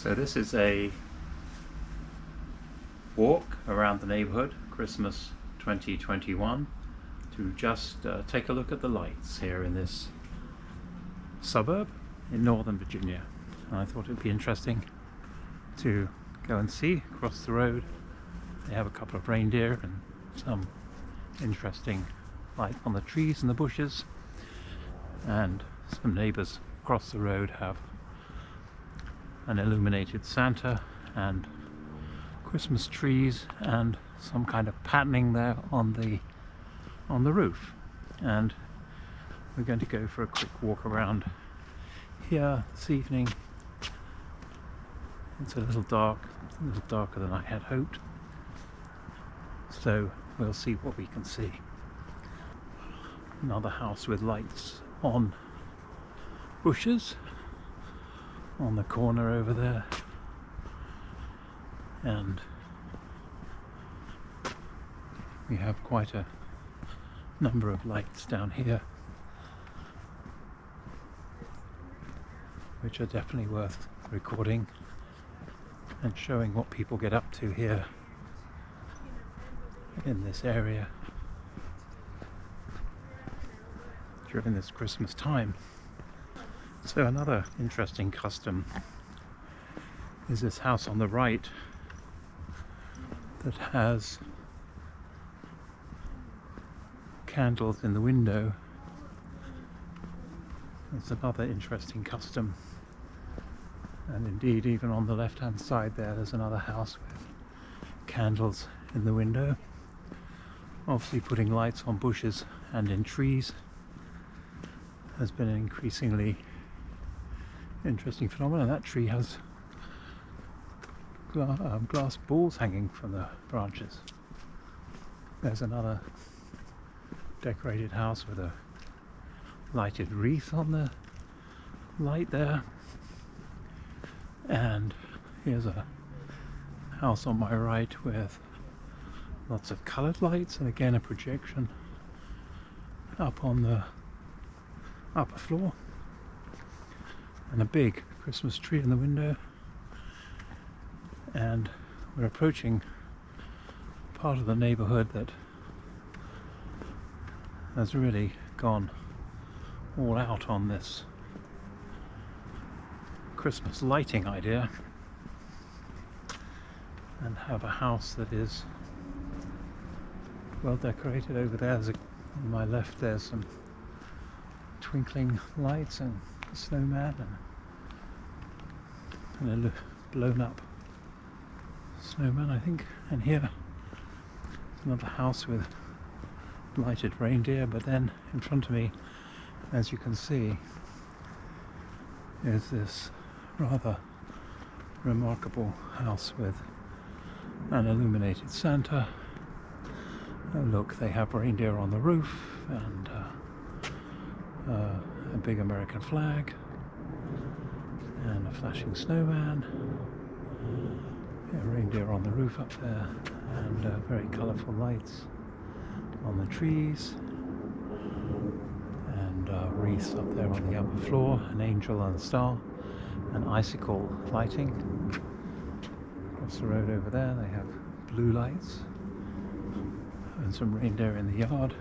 So this is a walk around the neighborhood, Christmas 2021, to just take a look at the lights here in this suburb in Northern Virginia. And I thought it would be interesting to go and see across the road. They have a couple of reindeer and some interesting light on the trees and the bushes, and some neighbors across the road have an illuminated Santa and Christmas trees and some kind of patterning there on the roof. And we're going to go for a quick walk around here this evening. It's a little dark, a little darker than I had hoped, so we'll see what we can see. Another house with lights on bushes on the corner over there, and we have quite a number of lights down here which are definitely worth recording and showing what people get up to here in this area during this Christmas time. So another interesting custom is this house on the right that has candles in the window. It's another interesting custom, and indeed even on the left hand side there's another house with candles in the window, obviously putting lights on bushes and in trees has been an increasingly interesting phenomenon. That tree has glass balls hanging from the branches. There's another decorated house with a lighted wreath on the light there, and here's a house on my right with lots of coloured lights, and again a projection up on the upper floor, and a big Christmas tree in the window. And we're approaching part of the neighborhood that has really gone all out on this Christmas lighting idea, and have a house that is well decorated. Over there, on my left, there's some twinkling lights and a snowman and a blown up snowman, I think. And here another house with lighted reindeer, but then in front of me, as you can see, is this rather remarkable house with an illuminated Santa. Oh look, they have reindeer on the roof, and a big American flag and a flashing snowman, a reindeer on the roof up there, and very colourful lights on the trees, and wreaths up there on the upper floor, an angel and a star, and icicle lighting. Across the road over there they have blue lights and some reindeer in the yard,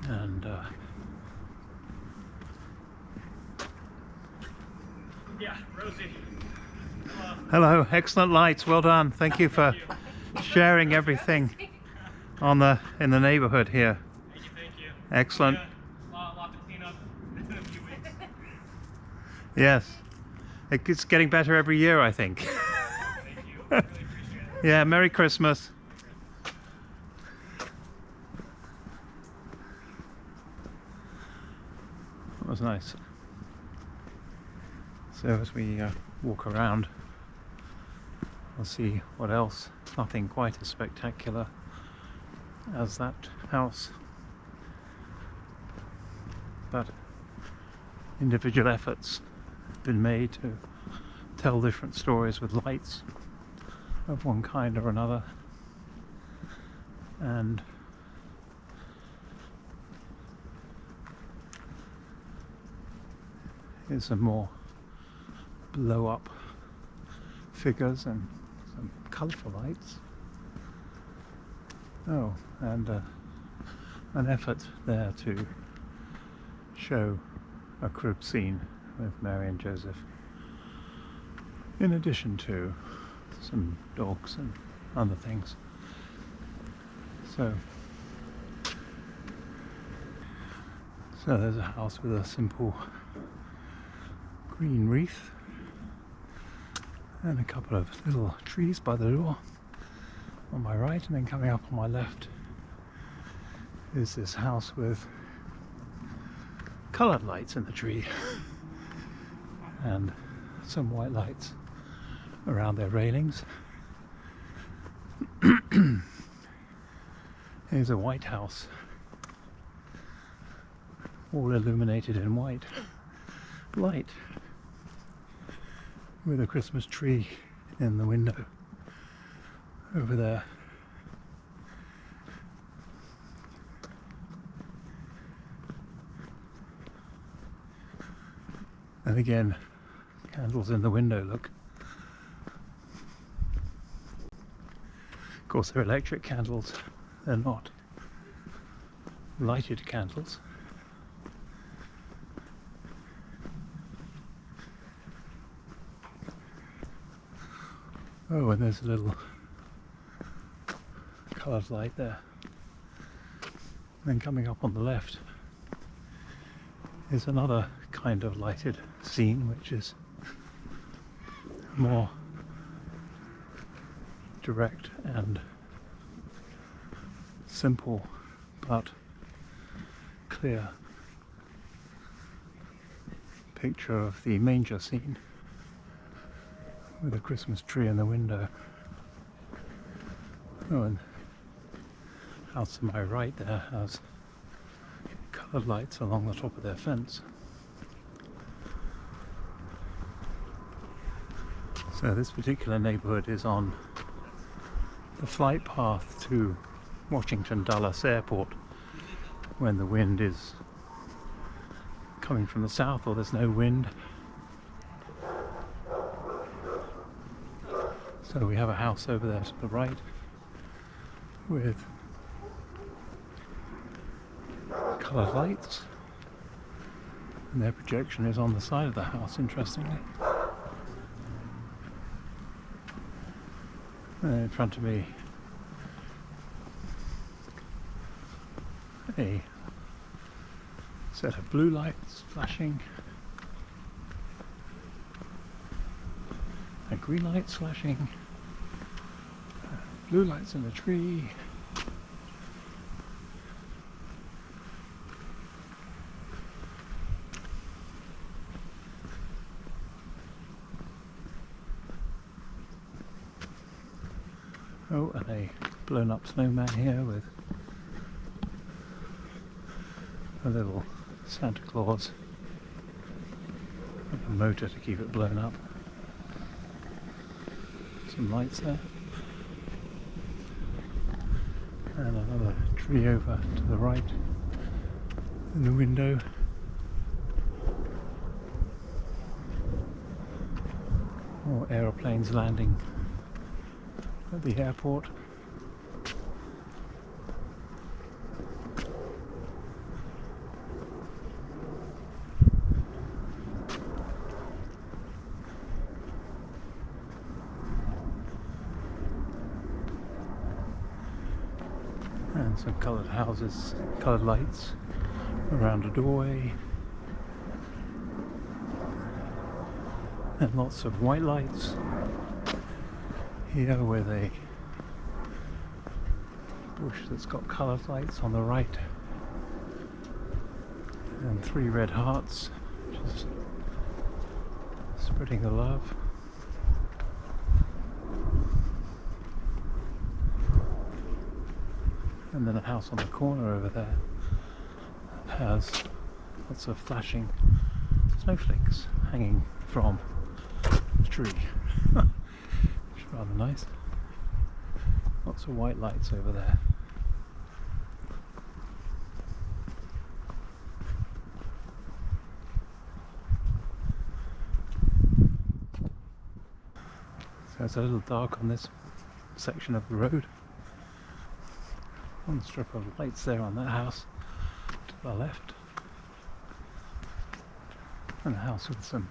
and yeah, Rosie. hello, excellent lights, well done. Thank you for sharing everything in the neighborhood here. Thank you. Excellent. A lot to clean up in a few weeks. Yes, it's getting better every year, I think. Thank you. Really appreciate it. Yeah, Merry Christmas. That was nice. So as we walk around, we'll see what else. Nothing quite as spectacular as that house, but individual efforts have been made to tell different stories with lights of one kind or another. And here's some more blow up figures and some colourful lights. Oh, and an effort there to show a crib scene with Mary and Joseph, in addition to some dogs and other things. So there's a house with a simple green wreath and a couple of little trees by the door on my right, and then coming up on my left is this house with coloured lights in the tree and some white lights around their railings. Here's a white house, all illuminated in white light, with a Christmas tree in the window over there. And again, candles in the window, look. Of course, they're electric candles, they're not lighted candles. Oh, and there's a little coloured light there. Then coming up on the left is another kind of lighted scene, which is more direct and simple but clear picture of the manger scene with a Christmas tree in the window. Oh, and house to my right there has coloured lights along the top of their fence. So this particular neighbourhood is on the flight path to Washington Dulles Airport when the wind is coming from the south or there's no wind. So we have a house over there to the right with coloured lights, and their projection is on the side of the house, interestingly. And in front of me a set of blue lights flashing and green lights flashing, blue lights in the tree, oh, and a blown up snowman here with a little Santa Claus and a motor to keep it blown up. Some lights there, and another tree over to the right in the window. More aeroplanes landing at the airport. And some coloured houses, coloured lights around a doorway, and lots of white lights here with a bush that's got coloured lights on the right, and 3 red hearts just spreading the love. And then a house on the corner over there that has lots of flashing snowflakes hanging from the tree. Which is rather nice. Lots of white lights over there. So it's a little dark on this section of the road. One strip of lights there on that house to the left, and a house with some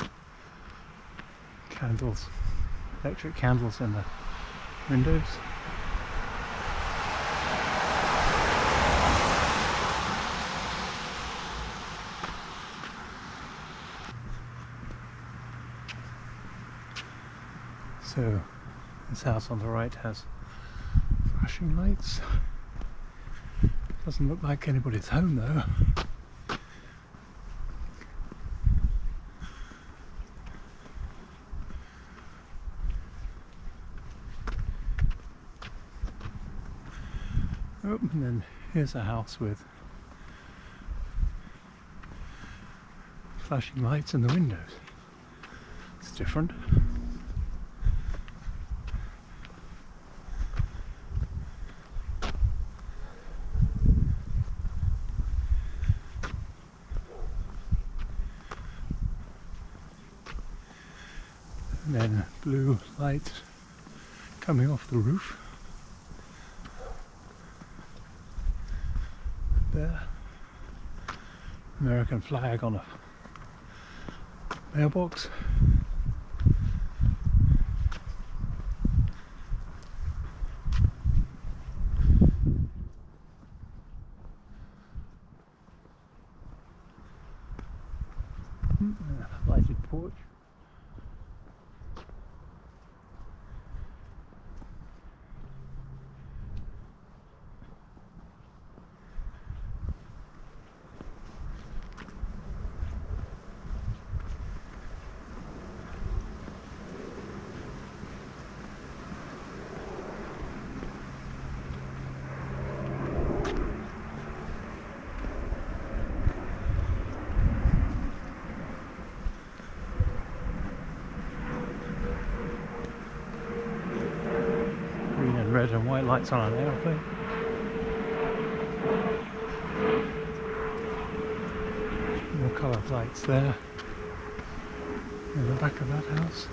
candles, electric candles in the windows. So this house on the right has flashing lights. Doesn't look like anybody's home though. Oh, and then here's a house with flashing lights in the windows. It's different. And then blue lights coming off the roof. There. American flag on a mailbox. Lighted porch. Green and red and white lights on an aeroplane. More coloured lights there in the back of that house.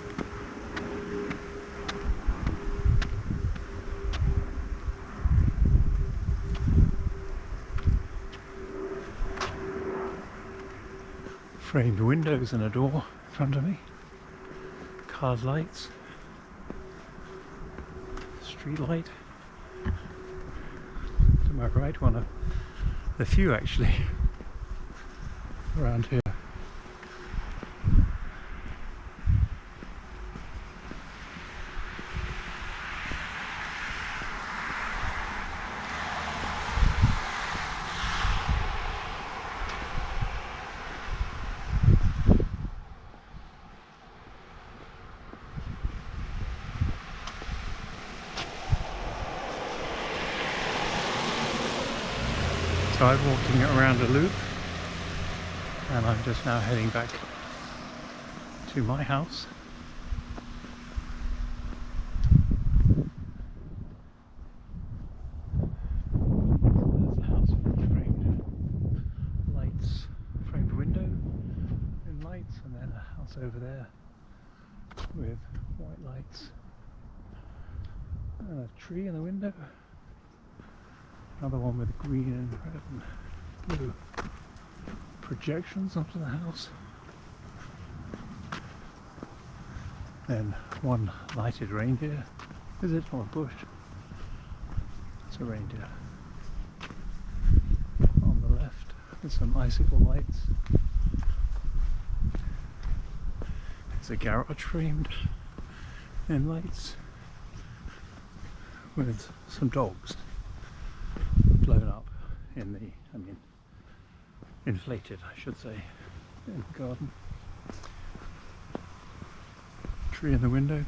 Framed windows and a door in front of me. Card lights. Street light. To my right, one of the few actually around here. So I'm walking around a loop, and I'm just now heading back to my house. There's a house with framed lights, framed window and lights, and then a house over there with white lights and a tree in the window. Another one with green and red and blue projections onto the house. Then one lighted reindeer. Is it or a bush? It's a reindeer. On the left with some icicle lights. It's a garage framed in lights with some dogs blown up in the, inflated I should say, in the garden. Tree in the window.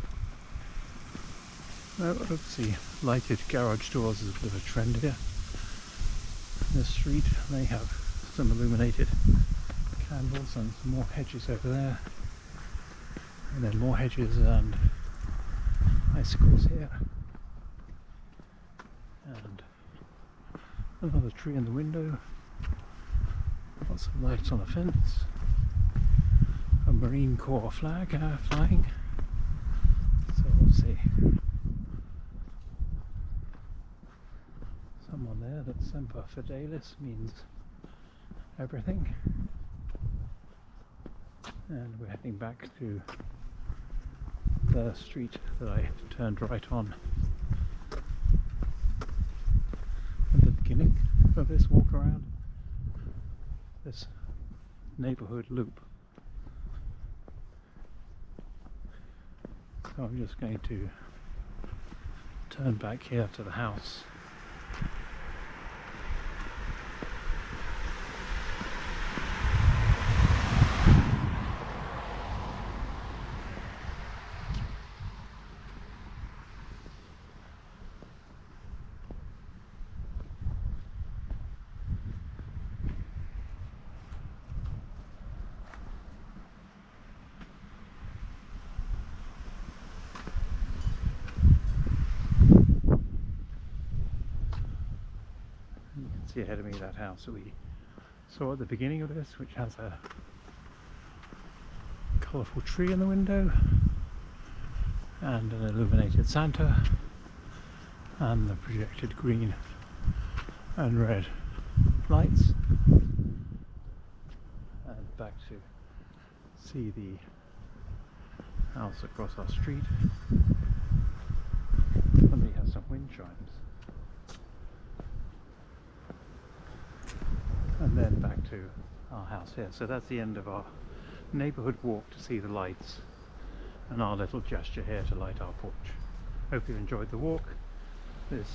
Now let's see, lighted garage doors is a bit of a trend here. In the street they have some illuminated candles and some more hedges over there. And then more hedges and icicles here. And another tree in the window, lots of lights on a fence, a Marine Corps flag flying, so we'll see. Someone there that Semper Fidelis means everything. And we're heading back to the street that I turned right on at the beginning of this walk around, this neighborhood loop. So I'm just going to turn back here to the house. You can see ahead of me that house that we saw at the beginning of this, which has a colourful tree in the window and an illuminated Santa and the projected green and red lights. And back to see the house across our street. Somebody has some wind chimes. And then back to our house here. So that's the end of our neighbourhood walk to see the lights and our little gesture here to light our porch. Hope you've enjoyed the walk this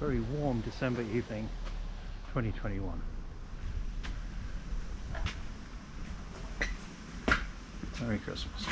very warm December evening 2021. Merry Christmas.